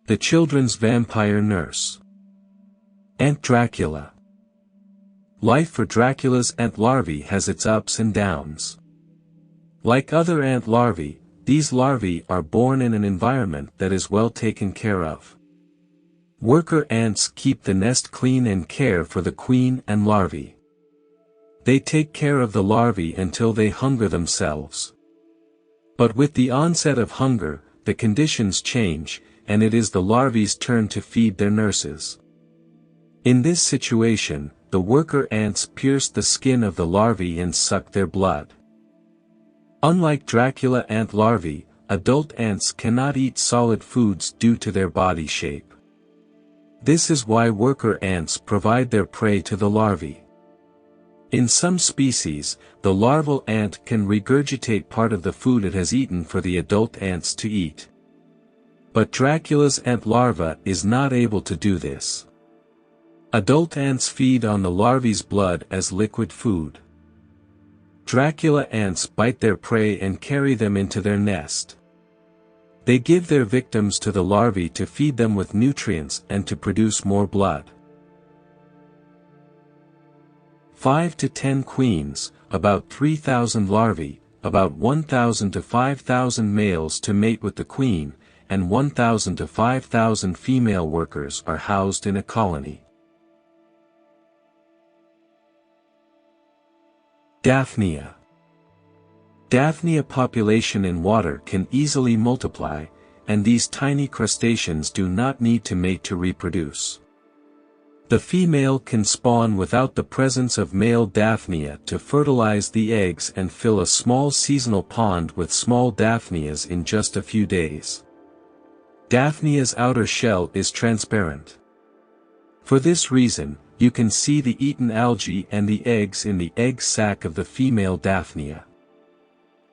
The children's vampire nurse. Ant Dracula. Life for Dracula's ant larvae has its ups and downs. Like other ant larvae, these larvae are born in an environment that is well taken care of. Worker ants keep the nest clean and care for the queen and larvae. They take care of the larvae until they hunger themselves. But with the onset of hunger, the conditions change, and it is the larvae's turn to feed their nurses. In this situation, the worker ants pierce the skin of the larvae and suck their blood. Unlike Dracula ant larvae, adult ants cannot eat solid foods due to their body shape. This is why worker ants provide their prey to the larvae. In some species, the larval ant can regurgitate part of the food it has eaten for the adult ants to eat. But Dracula's ant larva is not able to do this. Adult ants feed on the larvae's blood as liquid food. Dracula ants bite their prey and carry them into their nest. They give their victims to the larvae to feed them with nutrients and to produce more blood. 5 to 10 queens, about 3,000 larvae, about 1,000 to 5,000 males to mate with the queen, and 1,000 to 5,000 female workers are housed in a colony. Daphnia. Daphnia population in water can easily multiply, and these tiny crustaceans do not need to mate to reproduce. The female can spawn without the presence of male Daphnia to fertilize the eggs and fill a small seasonal pond with small Daphnias in just a few days. Daphnia's outer shell is transparent. For this reason, you can see the eaten algae and the eggs in the egg sac of the female Daphnia.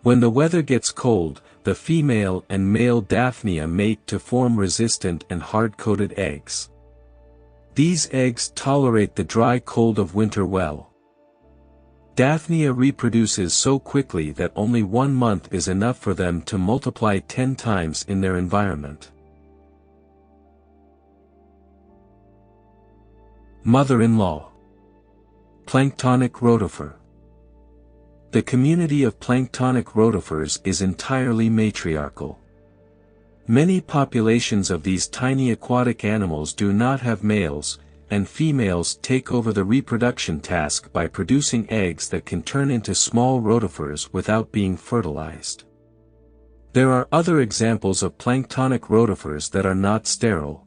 When the weather gets cold, the female and male Daphnia mate to form resistant and hard-coated eggs. These eggs tolerate the dry cold of winter well. Daphnia reproduces so quickly that only 1 month is enough for them to multiply 10 times in their environment. Mother-in-law. Planktonic Rotifer. The community of planktonic rotifers is entirely matriarchal. Many populations of these tiny aquatic animals do not have males, and females take over the reproduction task by producing eggs that can turn into small rotifers without being fertilized. There are other examples of planktonic rotifers that are not sterile.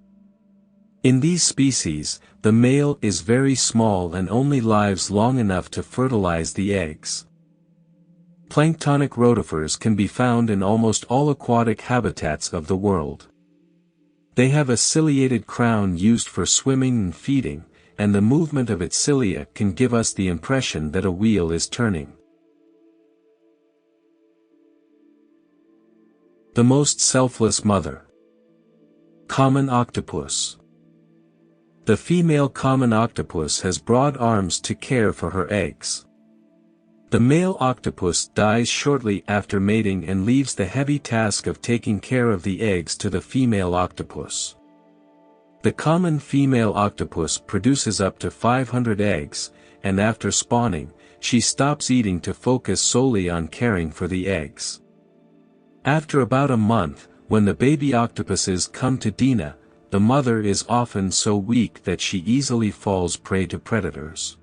In these species, the male is very small and only lives long enough to fertilize the eggs. Planktonic rotifers can be found in almost all aquatic habitats of the world. They have a ciliated crown used for swimming and feeding, and the movement of its cilia can give us the impression that a wheel is turning. The most selfless mother. Common octopus. The female common octopus has broad arms to care for her eggs. The male octopus dies shortly after mating and leaves the heavy task of taking care of the eggs to the female octopus. The common female octopus produces up to 500 eggs, and after spawning, she stops eating to focus solely on caring for the eggs. After about a month, when the baby octopuses come to Dina, the mother is often so weak that she easily falls prey to predators.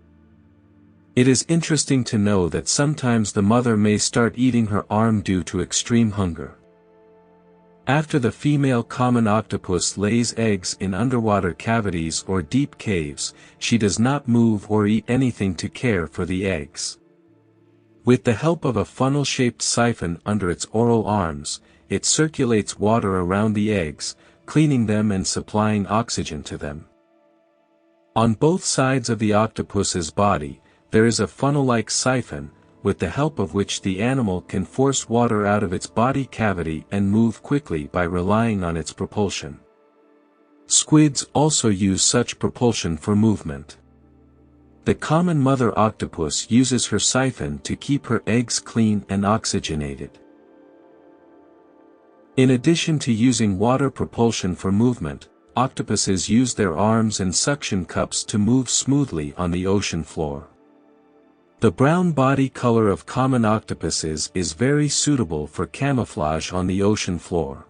It is interesting to know that sometimes the mother may start eating her arm due to extreme hunger. After the female common octopus lays eggs in underwater cavities or deep caves, she does not move or eat anything to care for the eggs. With the help of a funnel-shaped siphon under its oral arms, it circulates water around the eggs, cleaning them and supplying oxygen to them. On both sides of the octopus's body, there is a funnel-like siphon, with the help of which the animal can force water out of its body cavity and move quickly by relying on its propulsion. Squids also use such propulsion for movement. The common mother octopus uses her siphon to keep her eggs clean and oxygenated. In addition to using water propulsion for movement, octopuses use their arms and suction cups to move smoothly on the ocean floor. The brown body color of common octopuses is very suitable for camouflage on the ocean floor.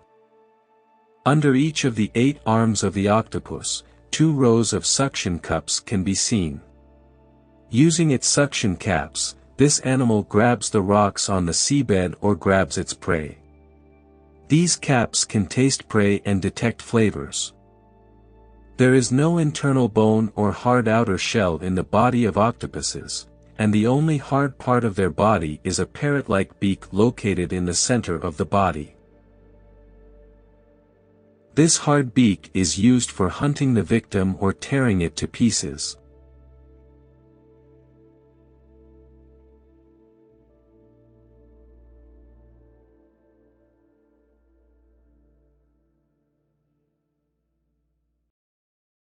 Under each of the 8 arms of the octopus, 2 rows of suction cups can be seen. Using its suction caps, this animal grabs the rocks on the seabed or grabs its prey. These caps can taste prey and detect flavors. There is no internal bone or hard outer shell in the body of octopuses, and the only hard part of their body is a parrot-like beak located in the center of the body. This hard beak is used for hunting the victim or tearing it to pieces.